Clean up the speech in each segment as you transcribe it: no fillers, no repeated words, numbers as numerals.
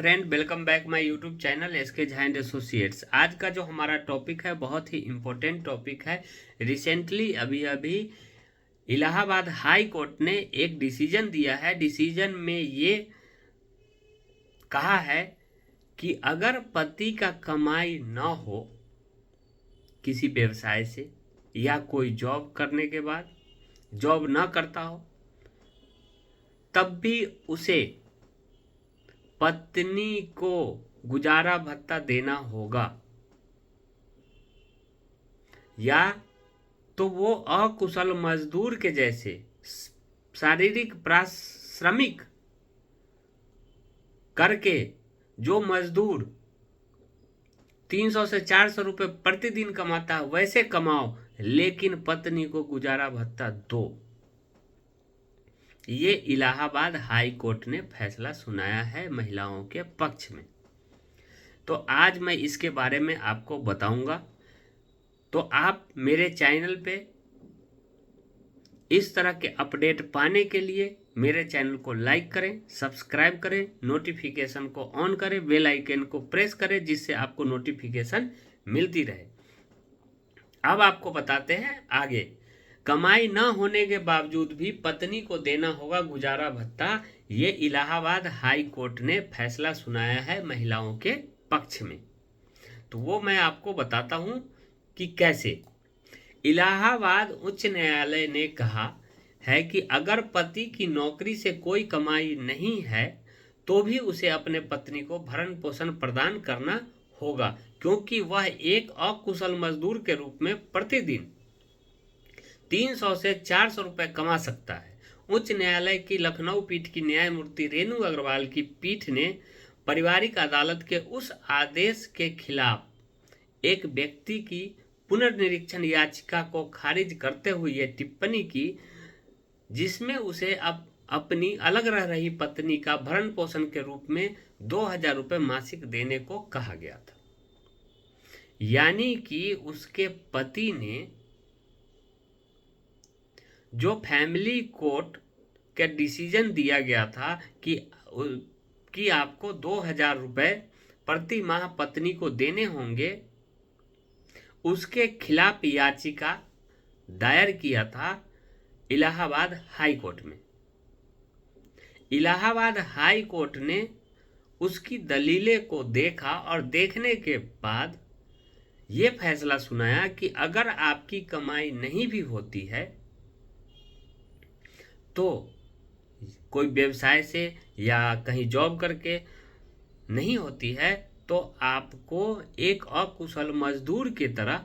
Friend, welcome back my YouTube channel SK Jha and associates. आज का जो हमारा टॉपिक है बहुत ही इम्पोर्टेंट टॉपिक है। रिसेंटली अभी अभी इलाहाबाद हाई कोर्ट ने एक डिसीजन दिया है। डिसीजन में ये कहा है कि अगर पति का कमाई न हो किसी व्यवसाय से या कोई जॉब करने के बाद जॉब न करता हो, तब भी उसे पत्नी को गुजारा भत्ता देना होगा, या तो वो अकुशल मजदूर के जैसे शारीरिक श्रमिक करके जो मजदूर 300 से 400 रुपये प्रतिदिन कमाता है वैसे कमाओ, लेकिन पत्नी को गुजारा भत्ता दो। ये इलाहाबाद हाई कोर्ट ने फैसला सुनाया है महिलाओं के पक्ष में। तो आज मैं इसके बारे में आपको बताऊंगा। तो आप मेरे चैनल पे इस तरह के अपडेट पाने के लिए मेरे चैनल को लाइक करें, सब्सक्राइब करें, नोटिफिकेशन को ऑन करें, बेल आइकन को प्रेस करें, जिससे आपको नोटिफिकेशन मिलती रहे। अब आपको बताते हैं आगे। कमाई न होने के बावजूद भी पत्नी को देना होगा गुजारा भत्ता। ये इलाहाबाद हाई कोर्ट ने फैसला सुनाया है महिलाओं के पक्ष में। तो वो मैं आपको बताता हूं कि कैसे। इलाहाबाद उच्च न्यायालय ने कहा है कि अगर पति की नौकरी से कोई कमाई नहीं है तो भी उसे अपने पत्नी को भरण पोषण प्रदान करना होगा, क्योंकि वह एक अकुशल मजदूर के रूप में प्रतिदिन 300 से 400 रुपए कमा सकता है। उच्च न्यायालय की लखनऊ पीठ की न्यायमूर्ति रेणु अग्रवाल की पीठ ने पारिवारिक अदालत के उस आदेश के खिलाफ एक व्यक्ति की पुनर्निरीक्षण याचिका को खारिज करते हुए यह टिप्पणी की, जिसमें उसे अपनी अलग रह रही पत्नी का भरण पोषण के रूप में 2000 रुपये मासिक देने को कहा गया था। यानी कि उसके पति ने जो फैमिली कोर्ट का डिसीजन दिया गया था कि आपको 2000 रुपये प्रति माह पत्नी को देने होंगे, उसके खिलाफ याचिका दायर किया था इलाहाबाद हाई कोर्ट में। इलाहाबाद हाई कोर्ट ने उसकी दलीलें को देखा और देखने के बाद ये फैसला सुनाया कि अगर आपकी कमाई नहीं भी होती है तो कोई व्यवसाय से या कहीं जॉब करके नहीं होती है, तो आपको एक अकुशल मजदूर की तरह,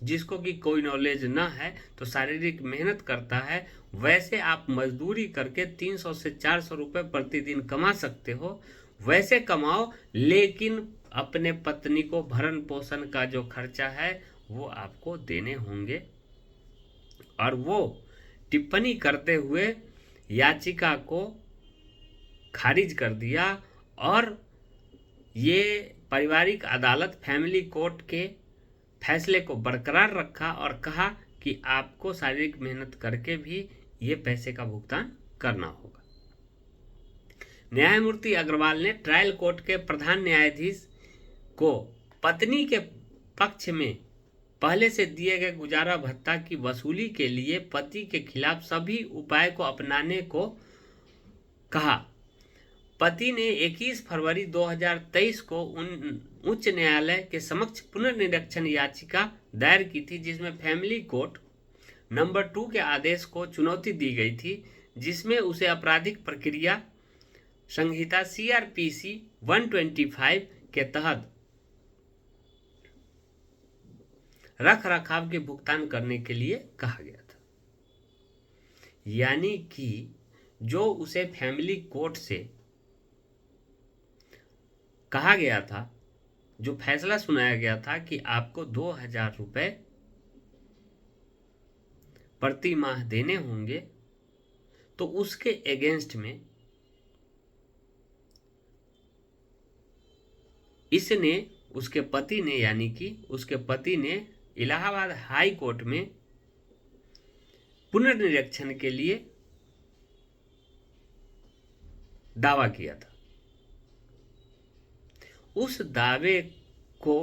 जिसको कि कोई नॉलेज ना है तो शारीरिक मेहनत करता है, वैसे आप मजदूरी करके 300 से 400 रुपये प्रतिदिन कमा सकते हो, वैसे कमाओ, लेकिन अपने पत्नी को भरण पोषण का जो खर्चा है वो आपको देने होंगे। और वो टिप्पणी करते हुए याचिका को खारिज कर दिया और ये पारिवारिक अदालत फैमिली कोर्ट के फैसले को बरकरार रखा और कहा कि आपको शारीरिक मेहनत करके भी ये पैसे का भुगतान करना होगा। न्यायमूर्ति अग्रवाल ने ट्रायल कोर्ट के प्रधान न्यायाधीश को पत्नी के पक्ष में पहले से दिए गए गुजारा भत्ता की वसूली के लिए पति के खिलाफ सभी उपाय को अपनाने को कहा। पति ने 21 फरवरी 2023 को उच्च न्यायालय के समक्ष पुनर्निरीक्षण याचिका दायर की थी, जिसमें फैमिली कोर्ट नंबर 2 के आदेश को चुनौती दी गई थी, जिसमें उसे आपराधिक प्रक्रिया संहिता CRPC 125 के तहत रख रखाव के भुगतान करने के लिए कहा गया था। यानी कि जो उसे फैमिली कोर्ट से कहा गया था, जो फैसला सुनाया गया था कि आपको 2000 रुपये प्रति माह देने होंगे, तो उसके एगेंस्ट में इसने उसके पति ने, यानी कि उसके पति ने इलाहाबाद हाई कोर्ट में पुनर्निरीक्षण के लिए दावा किया था। उस दावे को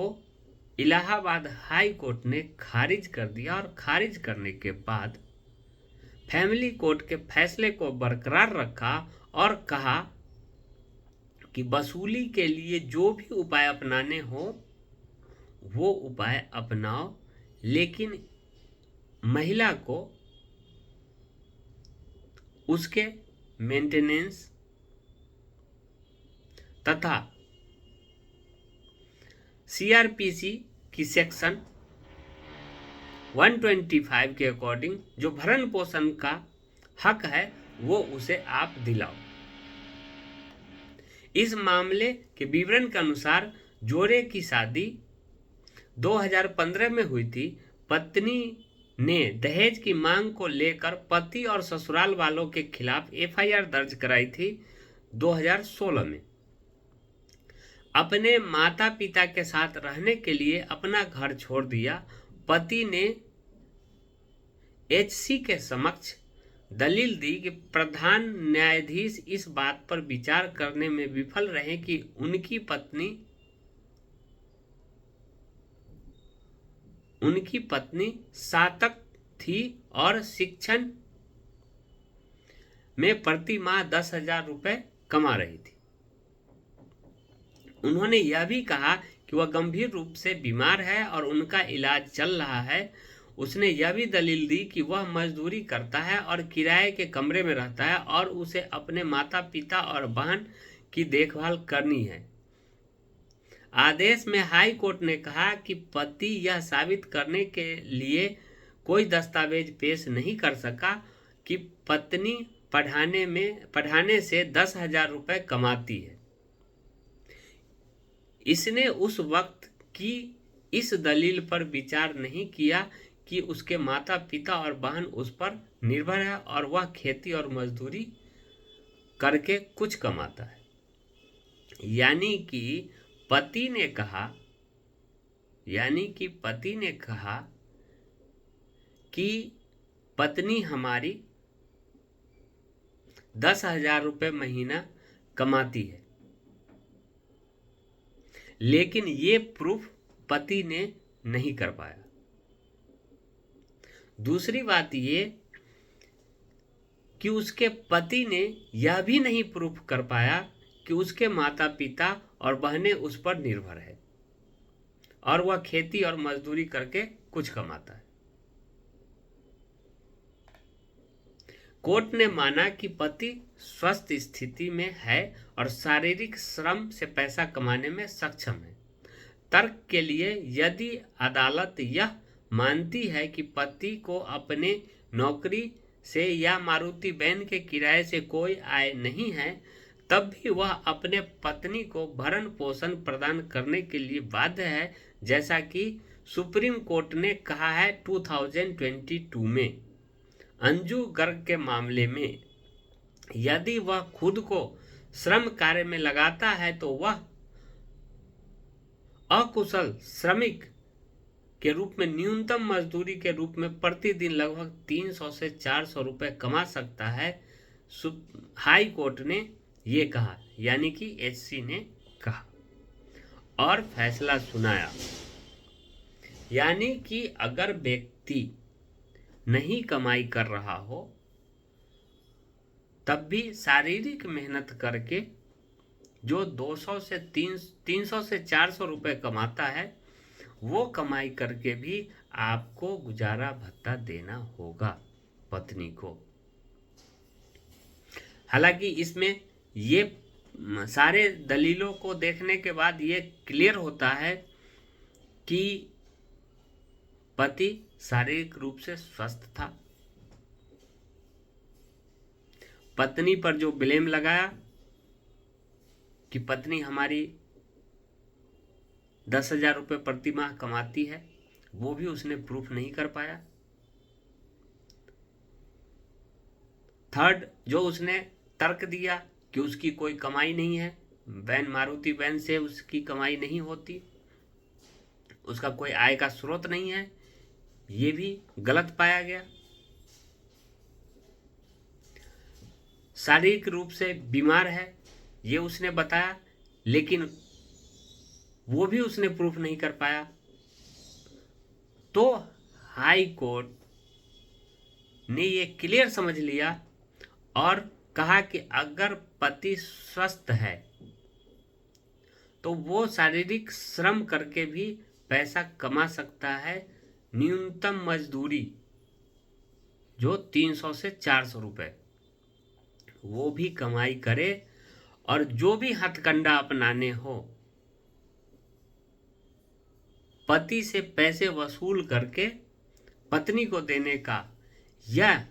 इलाहाबाद हाई कोर्ट ने खारिज कर दिया और खारिज करने के बाद फैमिली कोर्ट के फैसले को बरकरार रखा और कहा कि वसूली के लिए जो भी उपाय अपनाने हो वो उपाय अपनाओ, लेकिन महिला को उसके मेंटेनेंस तथा सीआरपीसी की सेक्शन 125 के अकॉर्डिंग जो भरण पोषण का हक है वो उसे आप दिलाओ। इस मामले के विवरण के अनुसार जोड़े की शादी 2015 में हुई थी। पत्नी ने दहेज की मांग को लेकर पति और ससुराल वालों के खिलाफ एफआईआर दर्ज कराई थी 2016 में। अपने माता पिता के साथ रहने के लिए अपना घर छोड़ दिया। पति ने एचसी के समक्ष दलील दी कि प्रधान न्यायाधीश इस बात पर विचार करने में विफल रहे कि उनकी पत्नी स्नातक थी और शिक्षण में प्रति माह 10,000 रुपये कमा रही थी। उन्होंने यह भी कहा कि वह गंभीर रूप से बीमार है और उनका इलाज चल रहा है। उसने यह भी दलील दी कि वह मजदूरी करता है और किराए के कमरे में रहता है और उसे अपने माता पिता और बहन की देखभाल करनी है। आदेश में हाई कोर्ट ने कहा कि पति यह साबित करने के लिए कोई दस्तावेज पेश नहीं कर सका कि पत्नी पढ़ाने से 10,000 रुपये कमाती है। इसने उस वक्त की इस दलील पर विचार नहीं किया कि उसके माता पिता और बहन उस पर निर्भर है और वह खेती और मजदूरी करके कुछ कमाता है। यानी कि पति ने कहा कि पत्नी हमारी 10,000 रुपये महीना कमाती है, लेकिन ये प्रूफ पति ने नहीं कर पाया। दूसरी बात ये कि उसके पति ने यह भी नहीं प्रूफ कर पाया कि उसके माता पिता और बहनें उस पर निर्भर है और वह खेती और मजदूरी करके कुछ कमाता है। कोर्ट ने माना कि पति स्वस्थ स्थिति में है और शारीरिक श्रम से पैसा कमाने में सक्षम है। तर्क के लिए, यदि अदालत यह मानती है कि पति को अपने नौकरी से या मारुति वैन के किराए से कोई आय नहीं है, तब भी वह अपने पत्नी को भरण पोषण प्रदान करने के लिए बाध्य है, जैसा कि सुप्रीम कोर्ट ने कहा है 2022 में अंजू गर्ग के मामले में। यदि वह खुद को श्रम कार्य में लगाता है तो वह अकुशल श्रमिक के रूप में न्यूनतम मजदूरी के रूप में प्रतिदिन लगभग 300 से 400 रुपये कमा सकता है। हाई कोर्ट ने ये कहा, यानी कि एचसी ने कहा और फैसला सुनाया। यानी कि अगर व्यक्ति नहीं कमाई कर रहा हो तब भी शारीरिक मेहनत करके जो 200 से 300 से 400 रुपये कमाता है, वो कमाई करके भी आपको गुजारा भत्ता देना होगा पत्नी को। हालांकि इसमें ये सारे दलीलों को देखने के बाद ये क्लियर होता है कि पति शारीरिक रूप से स्वस्थ था। पत्नी पर जो ब्लेम लगाया कि पत्नी हमारी 10,000 रुपये प्रति माह कमाती है, वो भी उसने प्रूफ नहीं कर पाया। थर्ड, जो उसने तर्क दिया कि उसकी कोई कमाई नहीं है, मारुति वैन से उसकी कमाई नहीं होती, उसका कोई आय का स्रोत नहीं है, ये भी गलत पाया गया। शारीरिक रूप से बीमार है, ये उसने बताया, लेकिन वो भी उसने प्रूफ नहीं कर पाया। तो हाई कोर्ट ने ये क्लियर समझ लिया और कहा कि अगर पति स्वस्थ है तो वो शारीरिक श्रम करके भी पैसा कमा सकता है, न्यूनतम मजदूरी जो 300 से 400 रुपए वो भी कमाई करे, और जो भी हथकंडा अपनाने हो पति से पैसे वसूल करके पत्नी को देने का, यह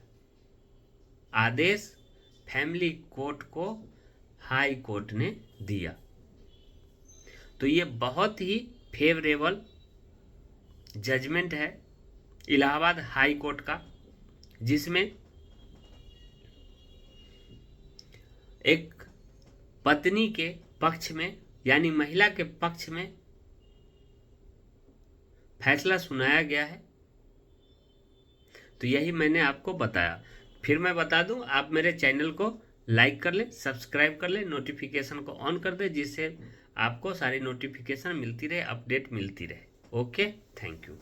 आदेश फैमिली कोर्ट को हाई कोर्ट ने दिया। तो ये बहुत ही फेवरेबल जजमेंट है इलाहाबाद हाई कोर्ट का, जिसमें एक पत्नी के पक्ष में यानी महिला के पक्ष में फैसला सुनाया गया है। तो यही मैंने आपको बताया। फिर मैं बता दूं, आप मेरे चैनल को लाइक कर लें, सब्सक्राइब कर लें, नोटिफिकेशन को ऑन कर दें, जिससे आपको सारी नोटिफिकेशन मिलती रहे, अपडेट मिलती रहे। Okay, thank you.